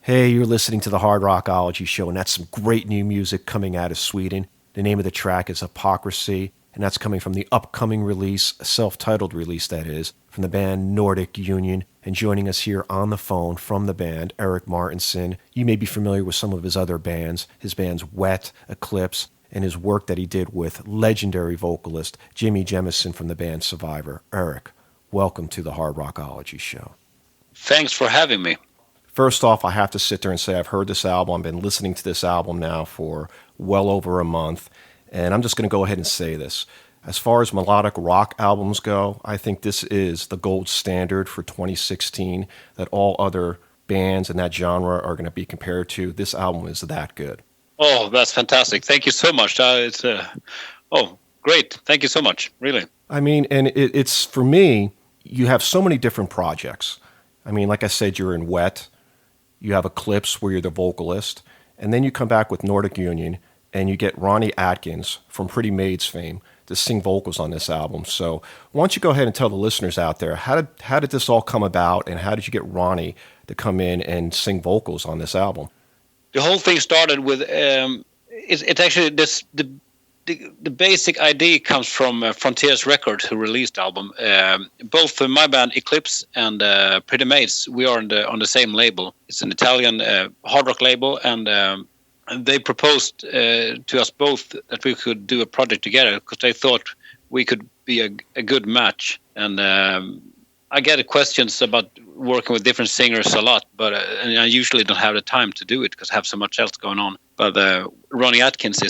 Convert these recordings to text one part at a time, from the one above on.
Hey, you're listening to the Hard Rockology Show, and that's some great new music coming out of Sweden. The name of the track is Hypocrite, and that's coming from the upcoming release, a self-titled release that is, from the band Nordic Union. And joining us here on the phone from the band, Erik Mårtensson. You may be familiar with some of his other bands, his bands W.E.T, Eclipse, and his work that he did with legendary vocalist Jimmy Jemison from the band Survivor. Erik, welcome to the Hard Rockology Show. Thanks for having me. First off, I have to sit there and say I've heard this album. I've been listening to this album now for well over a month, and I'm just going to go ahead and say this. As far as melodic rock albums go, I think this is the gold standard for 2016 that all other bands in that genre are going to be compared to. This album is that good. Oh, that's fantastic. Thank you so much. Great. Thank you so much, really. I mean, and it's, for me, you have so many different projects. I mean, like I said, you're in W.E.T, you have Eclipse where you're the vocalist, and then you come back with Nordic Union, and you get Ronnie Atkins from Pretty Maids fame to sing vocals on this album. So why don't you go ahead and tell the listeners out there, how did this all come about, and how did you get Ronnie to come in and sing vocals on this album? The whole thing started with, it's actually the basic idea comes from Frontiers Records, who released the album. Both my band Eclipse and Pretty Maids, we are on the same label. It's an Italian hard rock label, and they proposed to us both that we could do a project together because they thought we could be a good match. And I get questions about working with different singers a lot, but and I usually don't have the time to do it because I have so much else going on. But Ronnie Atkins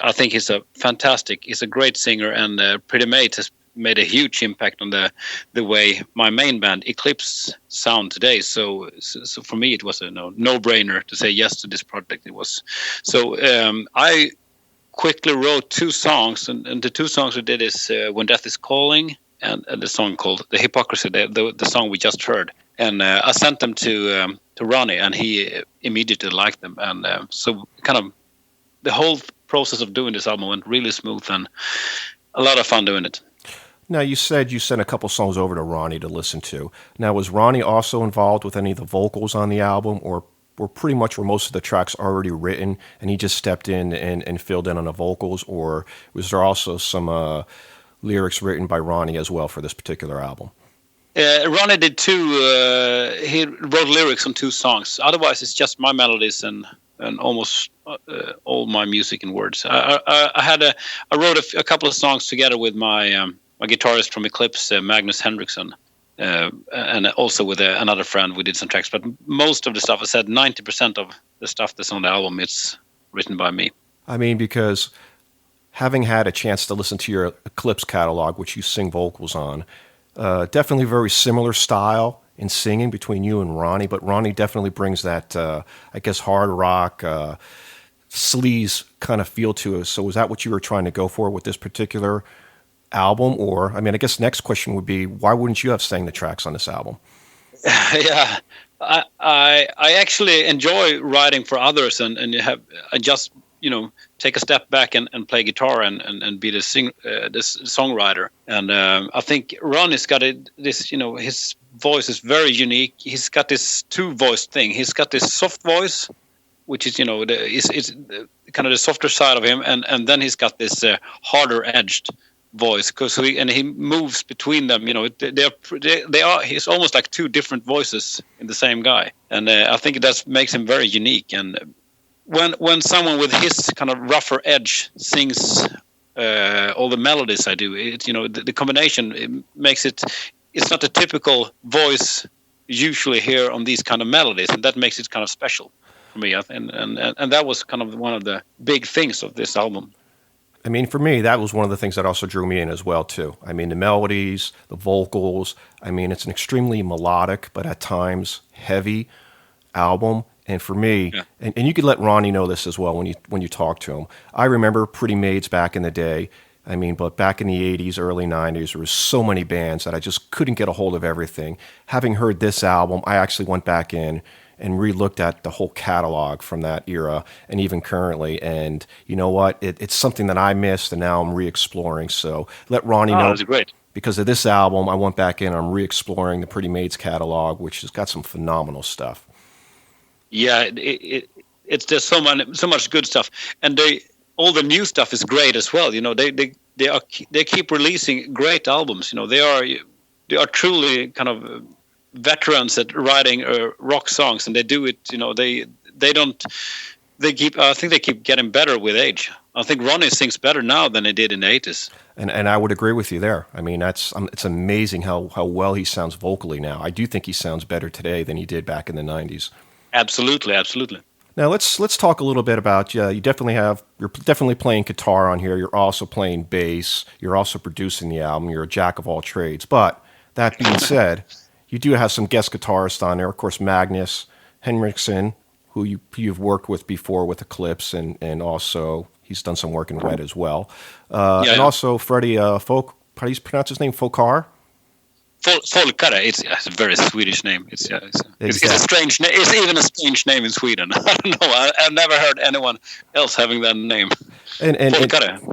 I think he's a great singer, and Pretty Maids has made a huge impact on the way my main band Eclipse sound today. So for me, it was a no-brainer to say yes to this project. It was so. I quickly wrote two songs, and the two songs we did is "When Death Is Calling" and the song called "The Hypocrisy," the song we just heard. And I sent them to Ronnie, and he immediately liked them, and so kind of the whole process of doing this album went really smooth, and a lot of fun doing it. Now, you said you sent a couple songs over to Ronnie to listen to. Now, was Ronnie also involved with any of the vocals on the album, or were most of the tracks already written, and he just stepped in and filled in on the vocals, or was there also some lyrics written by Ronnie as well for this particular album? Ronnie did he wrote lyrics on two songs. Otherwise, it's just my melodies and almost all my music and words. I wrote a couple of songs together with my guitarist from Eclipse, Magnus Henriksson, and also with another friend. We did some tracks, but most of the stuff, I said 90% of the stuff that's on the album, it's written by me. I mean, because having had a chance to listen to your Eclipse catalog, which you sing vocals on, definitely very similar style in singing between you and Ronnie, but Ronnie definitely brings that, hard rock, sleaze kind of feel to us. So was that what you were trying to go for with this particular album? Or, I mean, I guess next question would be, why wouldn't you have sang the tracks on this album? Yeah, I actually enjoy writing for others, and I just take a step back and play guitar and be this songwriter. And I think Ronnie's got this, his voice is very unique. He's got this two-voice thing. He's got this soft voice, which is, is kind of the softer side of him, and then he's got this harder edged voice, because he moves between them. He's almost like two different voices in the same guy, and I think that makes him very unique. And when someone with his kind of rougher edge sings all the melodies I do, the combination, it makes it. It's not a typical voice usually hear on these kind of melodies, and that makes it kind of special for me. And that was kind of one of the big things of this album. I mean, for me, that was one of the things that also drew me in as well, too. I mean, the melodies, the vocals. I mean, it's an extremely melodic, but at times heavy album. And for me, yeah. and you could let Ronnie know this as well when you talk to him. I remember Pretty Maids back in the day. I mean, but back in the 80s, early 90s, there were so many bands that I just couldn't get a hold of everything. Having heard this album, I actually went back in and re-looked at the whole catalog from that era and even currently. And you know what? It's something that I missed, and now I'm re-exploring. So let Ronnie know. That's great. Because of this album, I went back in, I'm re-exploring the Pretty Maids catalog, which has got some phenomenal stuff. Yeah, it's there's so much good stuff, and all the new stuff is great as well. You know, they keep releasing great albums. You know, they are truly kind of veterans at writing rock songs, and they do it. You know, I think they keep getting better with age. I think Ronnie sings better now than he did in the 80s. And I would agree with you there. I mean, it's amazing how well he sounds vocally now. I do think he sounds better today than he did back in the 90s. Absolutely, absolutely. Now let's talk a little bit about you're definitely playing guitar on here. You're also playing bass. You're also producing the album. You're a jack of all trades. But that being said, you do have some guest guitarists on there. Of course, Magnus Henriksson, who you've worked with before with Eclipse, and also he's done some work in W.E.T as well. And also Freddie Folk. How do you pronounce his name? Folkar. Folkare. It's a very Swedish name. It's a strange name. It's even a strange name in Sweden. I don't know. I've never heard anyone else having that name. And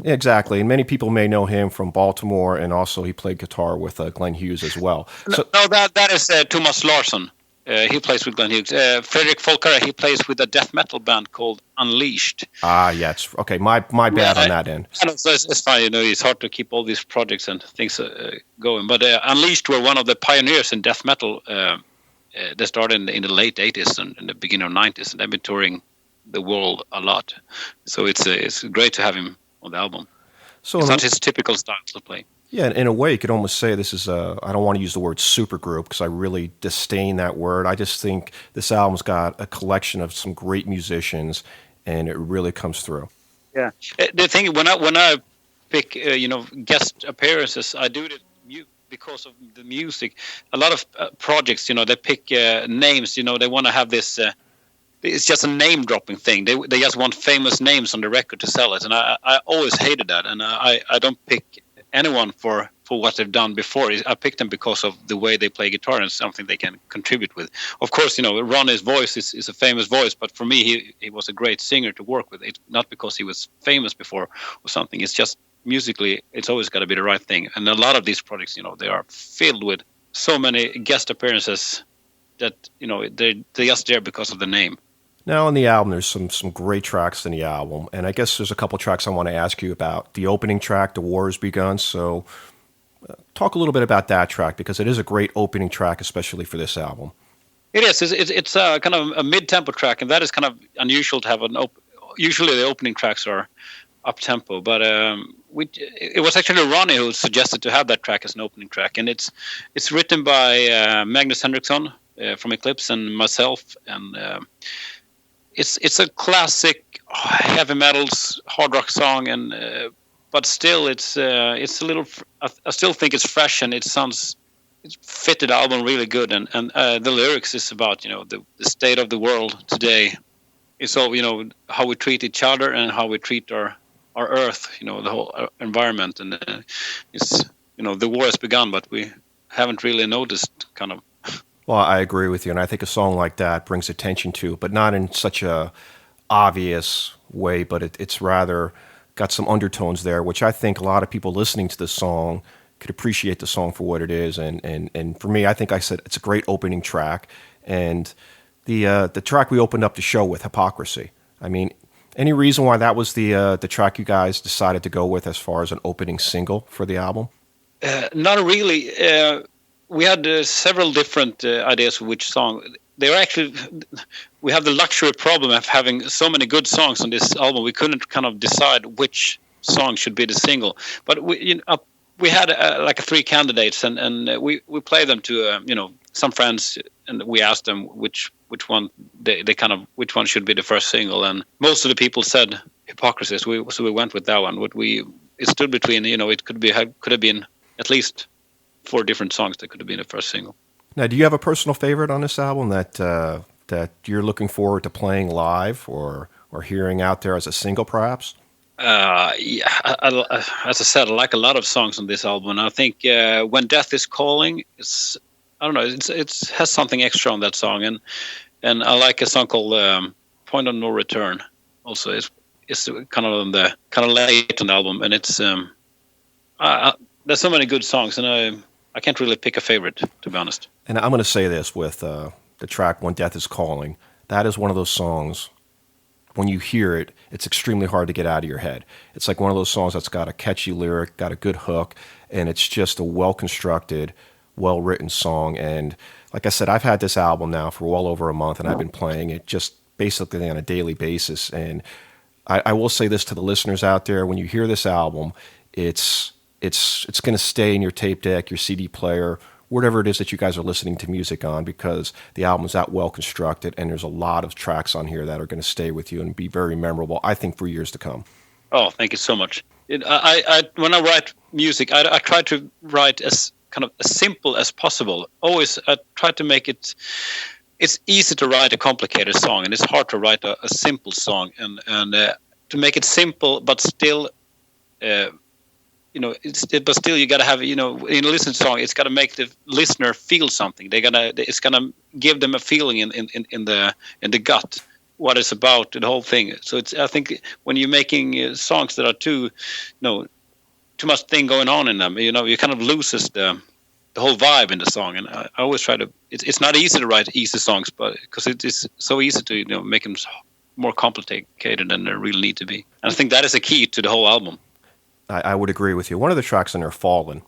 exactly. And many people may know him from Baltimore, and also he played guitar with Glenn Hughes as well. No, that is Thomas Larsson. He plays with Glenn Hughes. Fredrik Folkare, he plays with a death metal band called Unleashed. Yeah. Okay, my bad on that end. It's fine. You know, it's hard to keep all these projects and things going. But Unleashed were one of the pioneers in death metal. They started in the late 80s and in the beginning of 90s, and they've been touring the world a lot. So it's great to have him on the album. So it's not his typical style to play. Yeah, in a way, you could almost say this is I don't want to use the word supergroup because I really disdain that word. I just think this album's got a collection of some great musicians, and it really comes through. Yeah, the thing when I pick guest appearances, I do it because of the music. A lot of projects, they pick names. They want to have this. It's just a name dropping thing. They just want famous names on the record to sell it, and I always hated that. And I don't pick anyone for what they've done before. I picked them because of the way they play guitar and something they can contribute with. Of course, Ronnie's voice is a famous voice, but for me, he was a great singer to work with. It's not because he was famous before or something. It's just musically, it's always got to be the right thing. And a lot of these projects, they are filled with so many guest appearances that, they're just there because of the name. Now on the album, there's some great tracks in the album, and I guess there's a couple tracks I want to ask you about. The opening track, The War Has Begun, so talk a little bit about that track, because it is a great opening track, especially for this album. It is. It's kind of a mid-tempo track, and that is kind of unusual to have usually the opening tracks are up-tempo, but it was actually Ronnie who suggested to have that track as an opening track, and it's written by Magnus Henriksson from Eclipse and myself, and It's a classic heavy metal's hard rock song, and but still it's a little. I still think it's fresh, and it fitted the album really good. And the lyrics is about the state of the world today. It's all how we treat each other and how we treat our earth. The whole environment, and it's the war has begun, but we haven't really noticed kind of. Well, I agree with you, and I think a song like that brings attention to, but not in such a obvious way, but it's rather got some undertones there, which I think a lot of people listening to the song could appreciate the song for what it is. And for me, I think I said it's a great opening track, and the track we opened up the show with, Hypocrisy. I mean, any reason why that was the track you guys decided to go with as far as an opening single for the album? Not really. We had several different ideas for which song. We have the luxury problem of having so many good songs on this album. We couldn't kind of decide which song should be the single. But we had like 3 candidates, and we played them to some friends, and we asked them which one which one should be the first single. And most of the people said Hypocrisy, so we went with that one. It stood between it could have been at least 4 different songs that could have been the first single. Now, do you have a personal favorite on this album that you're looking forward to playing live or hearing out there as a single, perhaps? Yeah, as I said, I like a lot of songs on this album. I think When Death Is Calling it has something extra on that song, and I like a song called Point of No Return. Also, it's kind of late on the album, and it's there's so many good songs, and I can't really pick a favorite, to be honest. And I'm going to say this with the track When Death Is Calling. that is one of those songs. When you hear it, it's extremely hard to get out of your head. It's like one of those songs that's got a catchy lyric, got a good hook, and it's just a well-constructed, well-written song. And like I said, I've had this album now for well over a month, and I've been playing it just basically on a daily basis. And I will say this to the listeners out there: when you hear this album, it's going to stay in your tape deck, your CD player, whatever it is that you guys are listening to music on, because the album's that well constructed, and there's a lot of tracks on here that are going to stay with you and be very memorable, I think, for years to come. Oh, thank you so much. When I write music, I try to write as kind of as simple as possible. Always, I try to make it. It's easy to write a complicated song, and it's hard to write a simple song. And to make it simple, but still. But still, you gotta have, in a listening song, it's gotta make the listener feel something. It's gonna give them a feeling in the gut, what it's about, the whole thing. So I think when you're making songs that are too much thing going on in them, you kind of loses the whole vibe in the song. And I always try to. It's not easy to write easy songs, but because it is so easy to make them more complicated than they really need to be. And I think that is a key to the whole album. I would agree with you. One of the tracks in there, "Fallen,"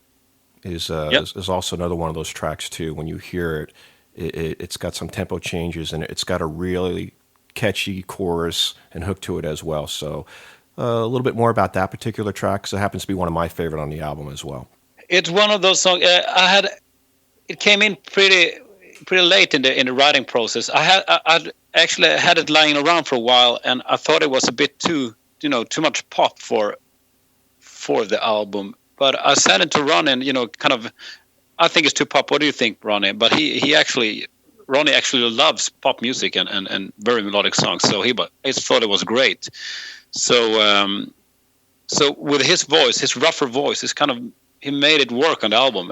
is also another one of those tracks too. When you hear it, it's got some tempo changes, and it's got a really catchy chorus and hook to it as well. So a little bit more about that particular track, because it happens to be one of my favorite on the album as well. It's one of those songs. It came in pretty late in the writing process. I actually had it lying around for a while, and I thought it was a bit too much pop for the album, but I sent it to Ronnie, and I think it's too pop. What do you think, Ronnie? But Ronnie actually loves pop music and very melodic songs, so he thought it was great. So with his voice, his rougher voice, he made it work on the album,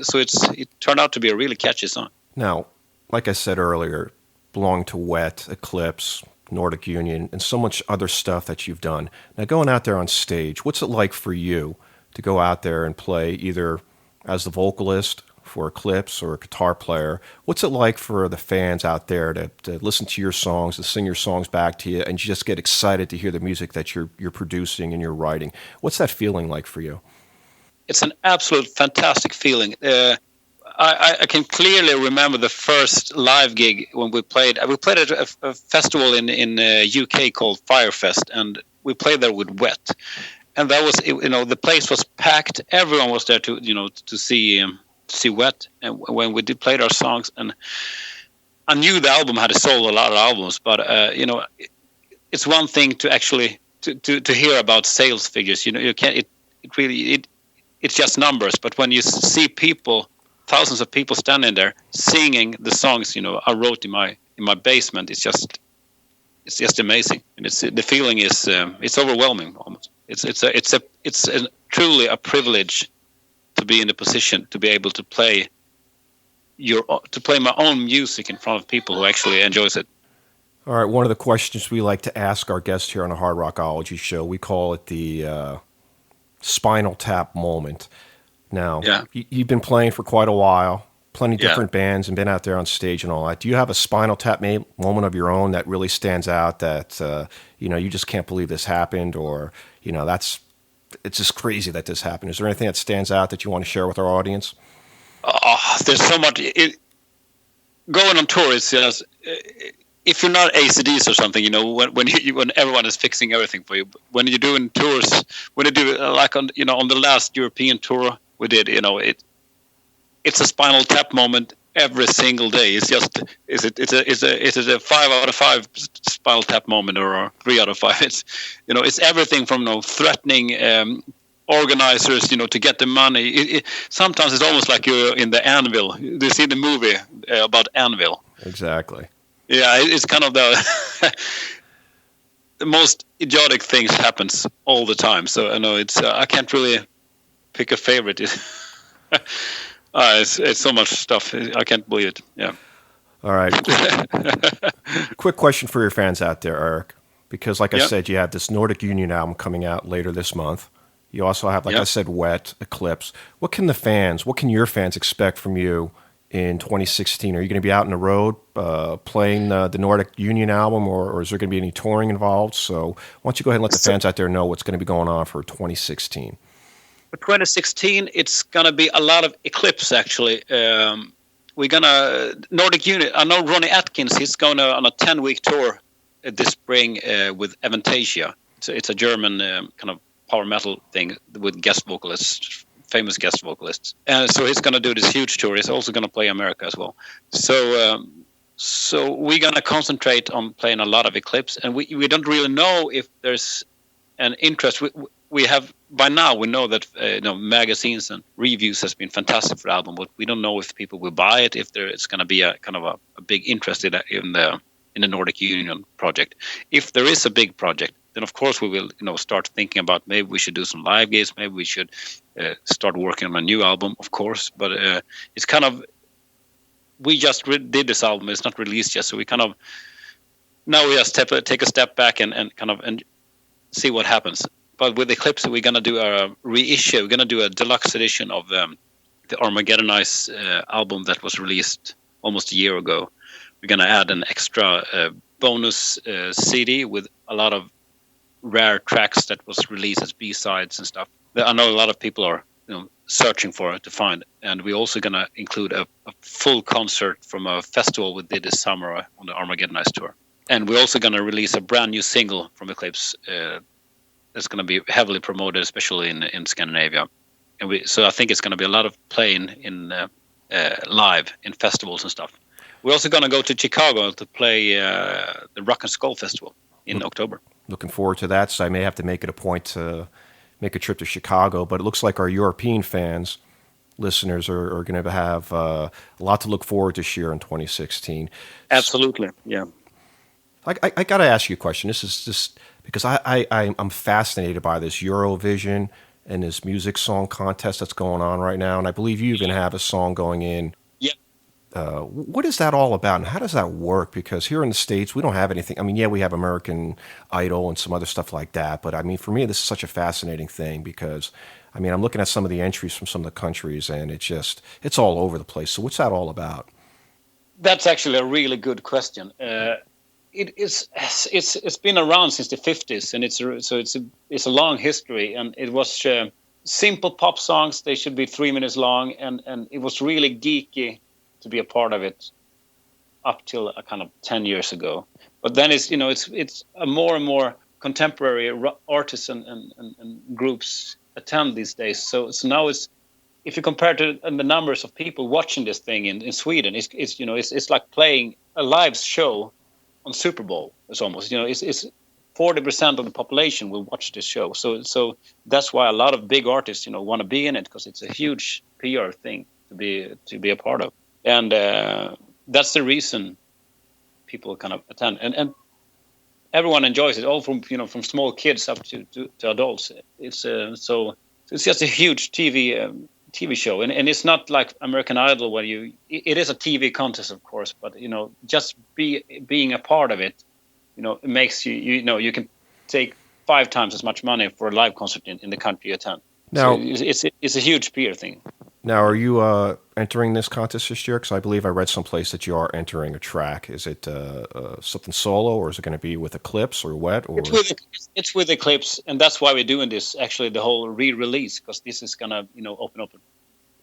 so it turned out to be a really catchy song. Now, like I said earlier, belonged to W.E.T, Eclipse, Nordic Union, and so much other stuff that you've done. Now, going out there on stage, what's it like for you to go out there and play either as the vocalist for Eclipse or a guitar player? What's it like for the fans out there to listen to your songs, to sing your songs back to you, and just get excited to hear the music that you're producing and you're writing? What's that feeling like for you? It's an absolute fantastic feeling. I can clearly remember the first live gig when we played. We played at a festival in UK called Firefest, and we played there with W.E.T. And that was, the place was packed. Everyone was there to see W.E.T. And when we did play our songs, and I knew the album had sold a lot of albums, but it's one thing to actually to hear about sales figures. You can't. It's just numbers. But when you see people. Thousands of people standing there singing the songs I wrote in my basement. It's just amazing, and the feeling is it's overwhelming almost. It's truly a privilege to be in the position to be able to play my own music in front of people who actually enjoys it. All right, one of the questions we like to ask our guests here on the Hard Rockology Show, we call it the Spinal Tap Moment. Now, you've been playing for quite a while, plenty of different bands, and been out there on stage and all that. Do you have a Spinal Tap moment of your own that really stands out that, you just can't believe this happened, or, it's just crazy that this happened? Is there anything that stands out that you want to share with our audience? Oh, there's so much. Going on tour is just, if you're not AC/DC or something, when everyone is fixing everything for you. When you're doing tours, when you do like on the last European tour we did, it's a Spinal Tap moment every single day. It's just is it a 5 out of 5 Spinal Tap moment or a 3 out of 5? It's everything from threatening organizers, to get the money. Sometimes it's almost like you're in the Anvil. Do you see the movie about Anvil? Exactly. Yeah, it's kind of the most idiotic things happens all the time. So I know it's I can't really pick a favorite. It's so much stuff. I can't believe it. Yeah. All right. Quick question for your fans out there, Erik, because like I said, you have this Nordic Union album coming out later this month. You also have, like I said, W.E.T, Eclipse. What can your fans expect from you in 2016? Are you going to be out on the road playing the Nordic Union album, or is there going to be any touring involved? So why don't you go ahead and let the fans out there know what's going to be going on for 2016? For 2016, it's going to be a lot of Eclipse, actually. We're going to... Nordic Union, I know Ronnie Atkins, he's going on a 10-week tour this spring with Avantasia. It's a German kind of power metal thing with guest vocalists, famous guest vocalists. So he's going to do this huge tour. He's also going to play America as well. So we're going to concentrate on playing a lot of Eclipse. And we don't really know if there's an interest. We have, by now, we know that magazines and reviews has been fantastic for the album, but we don't know if people will buy it, if it's going to be a kind of a big interest in the Nordic Union project. If there is a big project, then of course we will start thinking about maybe we should do some live gigs, maybe we should start working on a new album, of course. But it's kind of, we just did this album, it's not released yet, so we kind of now we just take a step back and kind of and see what happens. But with Eclipse, we're going to do a reissue. We're going to do a deluxe edition of the Armageddonize album that was released almost a year ago. We're going to add an extra bonus CD with a lot of rare tracks that was released as B-sides and stuff that I know a lot of people are searching for it to find. And we're also going to include a full concert from a festival we did this summer on the Armageddonize tour. And we're also going to release a brand new single from Eclipse that's going to be heavily promoted, especially in Scandinavia. And so I think it's going to be a lot of playing in live in festivals and stuff. We're also going to go to Chicago to play the Rock and Skull Festival in October. Looking forward to that. So I may have to make it a point to make a trip to Chicago. But it looks like our European listeners are going to have a lot to look forward to this year in 2016. Absolutely, yeah. I got to ask you a question. This is just because I'm fascinated by this Eurovision and this music song contest that's going on right now. And I believe you even have a song going in. Yeah. What is that all about, and how does that work? Because here in the States, we don't have anything. I mean, yeah, we have American Idol and some other stuff like that. But I mean, for me, this is such a fascinating thing because, I mean, I'm looking at some of the entries from some of the countries, and it's all over the place. So what's that all about? That's actually a really good question. It's been around since the 50s, and it's a long history, and it was simple pop songs. They should be 3 minutes long, and it was really geeky to be a part of it up till a kind of 10 years ago. But then it's a more and more contemporary artists and groups attend these days. So now it's, if you compare to the numbers of people watching this thing in Sweden, it's like playing a live show on Super Bowl. It's almost, it's 40% of the population will watch this show. So that's why a lot of big artists, want to be in it, because it's a huge PR thing to be a part of. And that's the reason people kind of attend. And everyone enjoys it, all from small kids up to adults. It's just a huge TV show, and it's not like American Idol where it is a TV contest, of course, but just being a part of it, it makes you can take 5 times as much money for a live concert in the country you attend. Now, so it's a huge PR thing. Now, are you entering this contest this year? Because I believe I read someplace that you are entering a track. Is it something solo, or is it going to be with Eclipse or W.E.T? Or? It's with Eclipse, and that's why we're doing this, actually, the whole re-release, because this is going to open up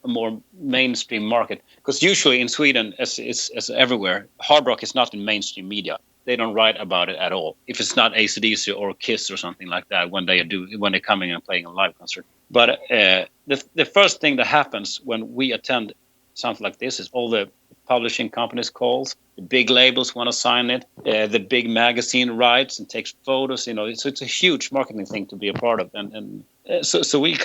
a more mainstream market. Because usually in Sweden, as everywhere, hard rock is not in mainstream media. They don't write about it at all. If it's not AC/DC or Kiss or something like that, when they're coming and playing a live concert. But the first thing that happens when we attend something like this is all the publishing companies calls, the big labels want to sign it, the big magazine writes and takes photos. It's a huge marketing thing to be a part of, and so we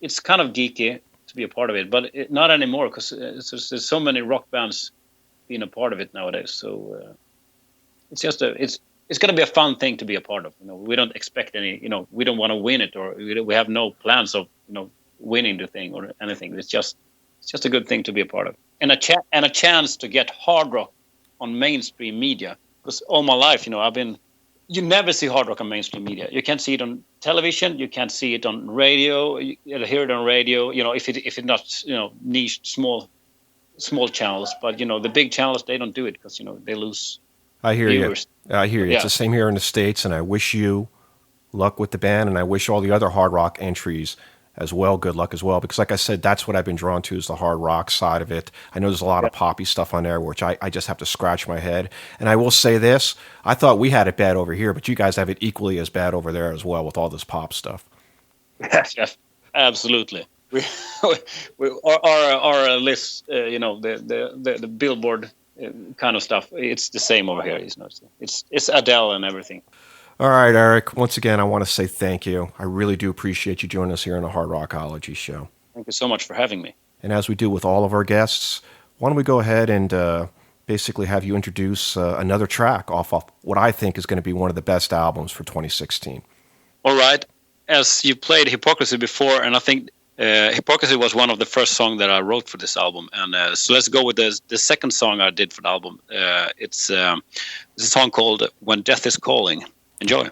it's kind of geeky to be a part of it, but not anymore, because there's so many rock bands being a part of it nowadays. So it's just it's going to be a fun thing to be a part of. We don't expect any, we don't want to win it, or we have no plans of, winning the thing or anything. It's just a good thing to be a part of, and a chance to get hard rock on mainstream media. Because all my life, you never see hard rock on mainstream media. You can't see it on television. You can't see it on radio. You hear it on radio. If it's not, niche, small small channels, but the big channels, they don't do it because they lose I hear viewers. you. I hear you. Yeah. It's the same here in the States, and I wish you luck with the band, and I wish all the other hard rock entries as well good luck as well, because like I said, that's what I've been drawn to, is the hard rock side of it. I know there's a lot of poppy stuff on there, which I just have to scratch my head. And I will say this, I thought we had it bad over here, but you guys have it equally as bad over there as well with all this pop stuff. Yes, absolutely. Our list, the Billboard kind of stuff, it's the same over here. It's Adele and everything. All right, Erik. Once again, I want to say thank you. I really do appreciate you joining us here on the Hard Rockology Show. Thank you so much for having me. And as we do with all of our guests, why don't we go ahead and basically have you introduce another track off of what I think is going to be one of the best albums for 2016. All right. As you played Hypocrisy before, and I think Hypocrisy was one of the first songs that I wrote for this album. And so let's go with the second song I did for the album. It's a song called When Death is Calling. Enjoy.